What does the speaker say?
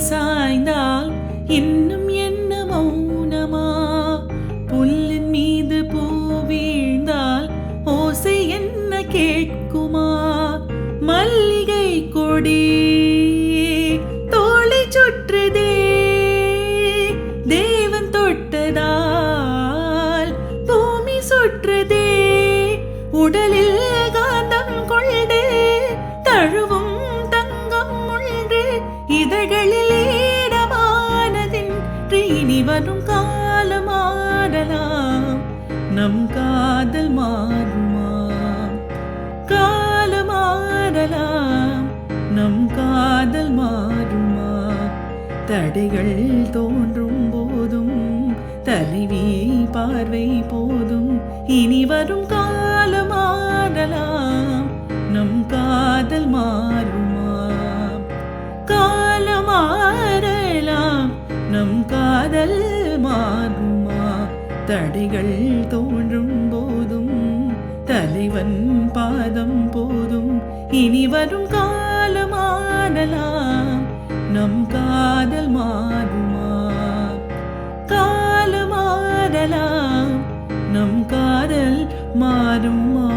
சாய்ந்தால் இன்னும் என்ன மௌனமா? புல்லின் மீது பூ வீழ்ந்தால் ஓசை என்ன கேட்குமா? மல்லிகை கொடி தோளை சுற்றுதே, தேவன் தொட்டதால் பூமி சுற்றுதே. உடலில் காந்தம் கொண்டு தழுவும் தங்கம் ஒன்று இதழ்களில் ஈடமானதின்றி இனி வரும் காலமாடலாம். நம் காதல் மாறுமா? காலமாடலாம், நம் காதல் மாறுமா? தடைகள் தோன்றும் போதும் தலைவி பார்வை போதும் இனி வரும் காலமாடலாம். நம் காதல் மாறுமா? காலமாறலாம், நம் காதல் மாறுமா? தடைகள் தோன்றும் போதும் தலைவன் பாதம் போதும் இனி வரும் காலமாடலாம். நம் காதல் மாறுமா? காலமாடலாம், நம் காதல் மாறுமா?